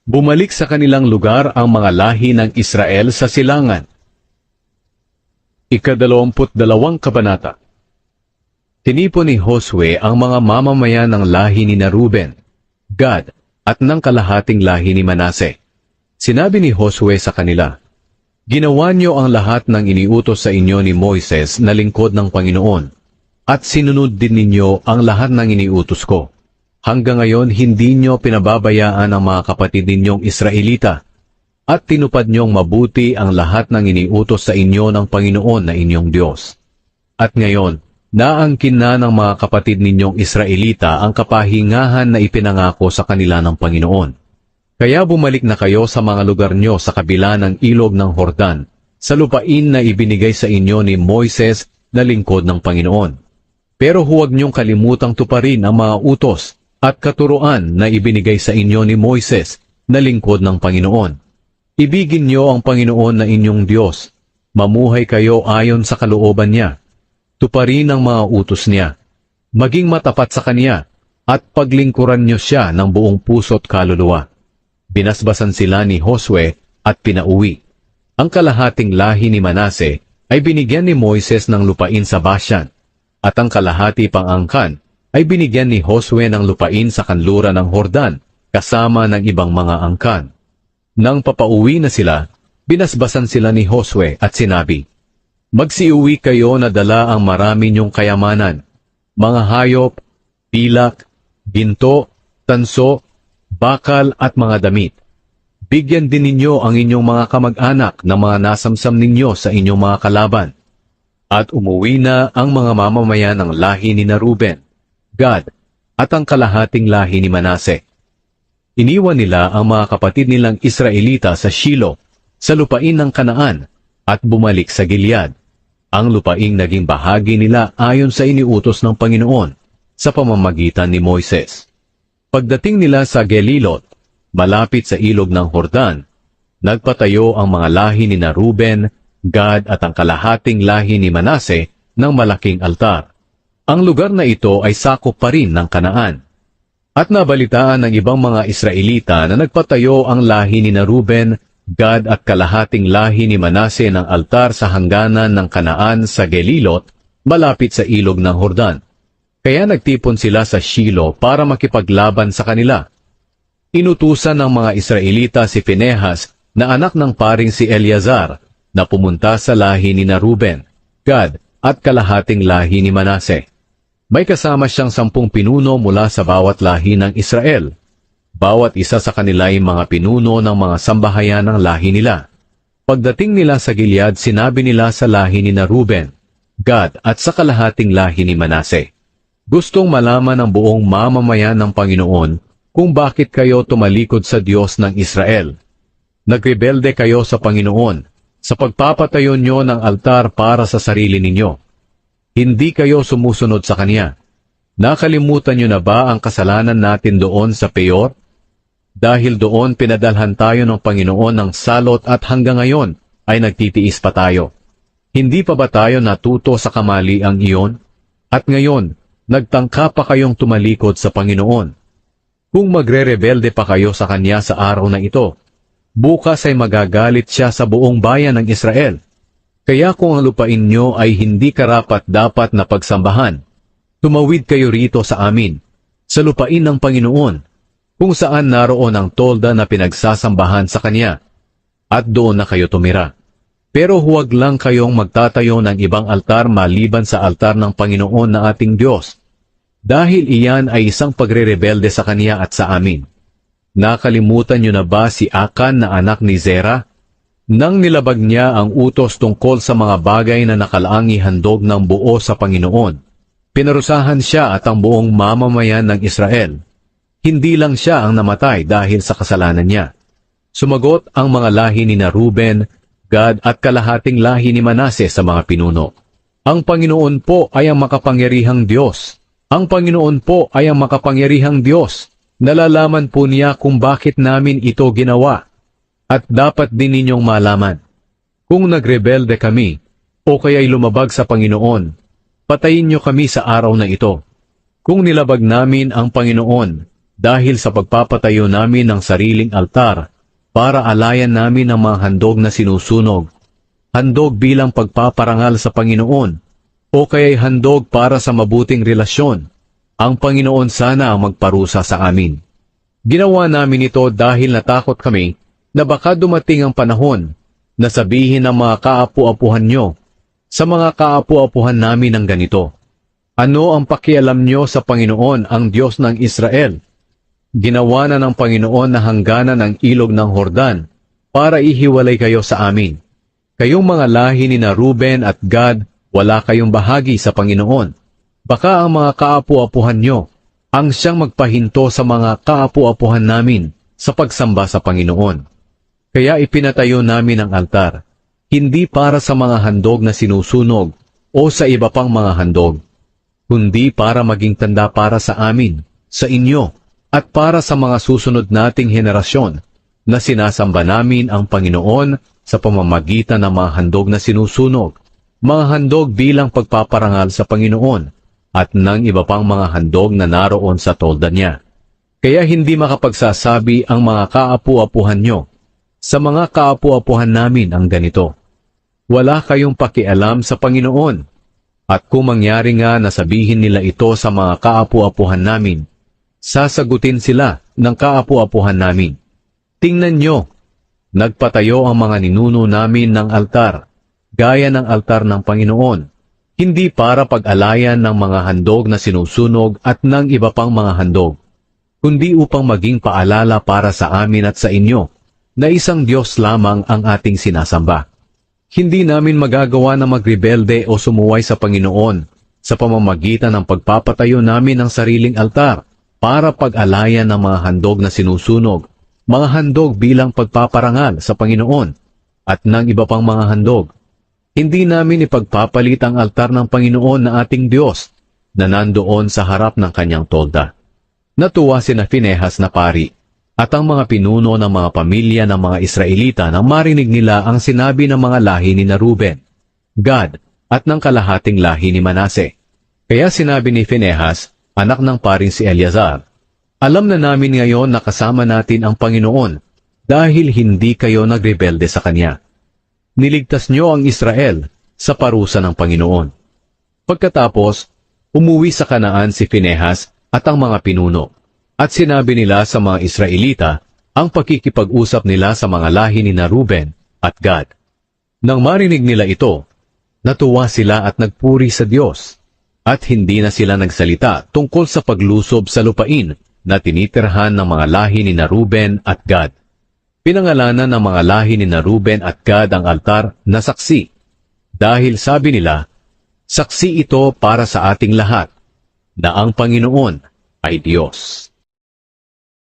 Bumalik sa kanilang lugar ang mga lahi ng Israel sa silangan. Ika-22 kabanata. Tinipon ni Josue ang mga mamamayan ng lahi ni Ruben, Gad, at ng kalahating lahi ni Manase. Sinabi ni Josue sa kanila, "Ginawa niyo ang lahat ng iniutos sa inyo ni Moises na lingkod ng Panginoon, at sinunod din ninyo ang lahat ng iniutos ko. Hanggang ngayon hindi niyo pinababayaan ang mga kapatid ninyong Israelita, at tinupad niyong mabuti ang lahat ng iniutos sa inyo ng Panginoon na inyong Diyos. At ngayon, naangkin na ng mga kapatid ninyong Israelita ang kapahingahan na ipinangako sa kanila ng Panginoon. Kaya bumalik na kayo sa mga lugar nyo sa kabila ng ilog ng Hordan, sa lupain na ibinigay sa inyo ni Moises na lingkod ng Panginoon. Pero huwag niyong kalimutang tuparin ang mga utos at katuruan na ibinigay sa inyo ni Moises na lingkod ng Panginoon. Ibigin niyo ang Panginoon na inyong Diyos. Mamuhay kayo ayon sa kalooban niya. Tuparin ang mga utos niya. Maging matapat sa kanya, at paglingkuran niyo siya ng buong puso't kaluluwa." Binasbasan sila ni Josue at pinauwi. Ang kalahating lahi ni Manase ay binigyan ni Moises ng lupain sa Bashan, at ang kalahati pang angkan ay binigyan ni Josue ng lupain sa kanluran ng Hordan, kasama ng ibang mga angkan. Nang papauwi na sila, binasbasan sila ni Josue at sinabi, "Magsiuwi kayo na dala ang marami niyong kayamanan, mga hayop, pilak, ginto, tanso, bakal at mga damit. Bigyan din ninyo ang inyong mga kamag-anak ng mga nasamsam ninyo sa inyong mga kalaban." At umuwi na ang mga mamamayan ng lahi ni Ruben, Gad, at ang kalahating lahi ni Manase. Iniwan nila ang mga kapatid nilang Israelita sa Shilo, sa lupain ng Kanaan, at bumalik sa Gilead. Ang lupaing naging bahagi nila ayon sa iniutos ng Panginoon, sa pamamagitan ni Moises. Pagdating nila sa Gelilot, malapit sa ilog ng Hordan, nagpatayo ang mga lahi ni Ruben, Gad at ang kalahating lahi ni Manase ng malaking altar. Ang lugar na ito ay sakop pa rin ng Kanaan. At nabalitaan ng ibang mga Israelita na nagpatayo ang lahi ni Ruben, Gad at kalahating lahi ni Manase ng altar sa hangganan ng Kanaan sa Gelilot, malapit sa ilog ng Hordan. Kaya nagtipon sila sa Shilo para makipaglaban sa kanila. Inutusan ng mga Israelita si Phinehas na anak ng paring si Eleazar na pumunta sa lahi ni Ruben, Gad at kalahating lahi ni Manase. May kasama siyang 10 pinuno mula sa bawat lahi ng Israel. Bawat isa sa kanila ay mga pinuno ng mga sambahayan ng lahi nila. Pagdating nila sa Gilead, sinabi nila sa lahi ni Ruben, Gad at sa kalahating lahi ni Manase, "Gustong malaman ng buong mamamayan ng Panginoon kung bakit kayo tumalikod sa Diyos ng Israel. Nagrebelde kayo sa Panginoon sa pagpapatayo nyo ng altar para sa sarili ninyo. Hindi kayo sumusunod sa Kanya. Nakalimutan nyo na ba ang kasalanan natin doon sa Peor? Dahil doon pinadalhan tayo ng Panginoon ng salot at hanggang ngayon ay nagtitiis pa tayo. Hindi pa ba tayo natuto sa kamaliang iyon? At ngayon, nagtangka pa kayong tumalikod sa Panginoon. Kung magre-rebelde pa kayo sa Kanya sa araw na ito, bukas ay magagalit siya sa buong bayan ng Israel. Kaya kung ang lupain nyo ay hindi karapat-dapat na pagsambahan, tumawid kayo rito sa amin, sa lupain ng Panginoon, kung saan naroon ang tolda na pinagsasambahan sa Kanya, at doon na kayo tumira. Pero huwag lang kayong magtatayo ng ibang altar maliban sa altar ng Panginoon na ating Diyos, dahil iyan ay isang pagre-rebelde sa Kanya at sa amin. Nakalimutan nyo na ba si Akan na anak ni Zerah? Nang nilabag niya ang utos tungkol sa mga bagay na nakalaang ihandog ng buo sa Panginoon, pinarusahan siya at ang buong mamamayan ng Israel. Hindi lang siya ang namatay dahil sa kasalanan niya. Sumagot ang mga lahi ni Ruben, Gad at kalahating lahi ni Manase sa mga pinuno. Ang Panginoon po ay ang makapangyarihang Diyos. Ang Panginoon po ay ang makapangyarihang Diyos. Nalalaman po niya kung bakit namin ito ginawa. At dapat din ninyong malaman, kung nagrebelde kami, o kaya'y lumabag sa Panginoon, patayin niyo kami sa araw na ito. Kung nilabag namin ang Panginoon, dahil sa pagpapatayo namin ng sariling altar para alayan namin ang mga handog na sinusunog, handog bilang pagpaparangal sa Panginoon, o kaya'y handog para sa mabuting relasyon. Ang Panginoon sana ang magparusa sa amin. Ginawa namin ito dahil natakot kami na baka dumating ang panahon na sabihin ng mga kaapu-apuhan nyo sa mga kaapu-apuhan namin ng ganito, ano ang pakialam nyo sa Panginoon ang Diyos ng Israel? Ginawa na ng Panginoon na hangganan ang ilog ng Hordan para ihiwalay kayo sa amin. Kayong mga lahi ni na Ruben at Gad, wala kayong bahagi sa Panginoon. Baka ang mga kaapu-apuhan nyo ang siyang magpahinto sa mga kaapu-apuhan namin sa pagsamba sa Panginoon. Kaya ipinatayo namin ang altar, hindi para sa mga handog na sinusunog o sa iba pang mga handog, kundi para maging tanda para sa amin, sa inyo, at para sa mga susunod nating henerasyon na sinasamba namin ang Panginoon sa pamamagitan ng mga handog na sinusunog, mga handog bilang pagpaparangal sa Panginoon, at ng iba pang mga handog na naroon sa tolda niya. Kaya hindi makapagsasabi ang mga kaapu-apuhan nyo sa mga kaapu-apuhan namin ang ganito, wala kayong pakialam sa Panginoon. At kung mangyari nga na sabihin nila ito sa mga kaapu-apuhan namin, sasagutin sila ng kaapu-apuhan namin, tingnan nyo, nagpatayo ang mga ninuno namin ng altar, gaya ng altar ng Panginoon, hindi para pag-alayan ng mga handog na sinusunog at ng iba pang mga handog, kundi upang maging paalala para sa amin at sa inyo na isang Diyos lamang ang ating sinasamba. Hindi namin magagawa na magrebelde o sumuway sa Panginoon sa pamamagitan ng pagpapatayo namin ng sariling altar para pag-alayan ng mga handog na sinusunog, mga handog bilang pagpaparangal sa Panginoon at ng iba pang mga handog. Hindi namin ipagpapalit ang altar ng Panginoon na ating Diyos na nandoon sa harap ng kanyang tolda. Natuwa sina Finehas na pari at ang mga pinuno ng mga pamilya ng mga Israelita nang marinig nila ang sinabi ng mga lahi ni na Ruben, Gad at ng kalahating lahi ni Manase. Kaya sinabi ni Finehas, anak ng paring si Eleazar, alam na namin ngayon na kasama natin ang Panginoon dahil hindi kayo nagrebelde sa Kanya. Niligtas niyo ang Israel sa parusa ng Panginoon. Pagkatapos, umuwi sa Kanaan si Finehas at ang mga pinuno, at sinabi nila sa mga Israelita ang pakikipag-usap nila sa mga lahi ni na Ruben at Gad. Nang marinig nila ito, natuwa sila at nagpuri sa Diyos, at hindi na sila nagsalita tungkol sa paglusob sa lupain na tinitirhan ng mga lahi ni na Ruben at Gad. Pinangalanan ng mga lahi ni na Ruben at Gad ang altar na saksi, dahil sabi nila, saksi ito para sa ating lahat, na ang Panginoon ay Diyos.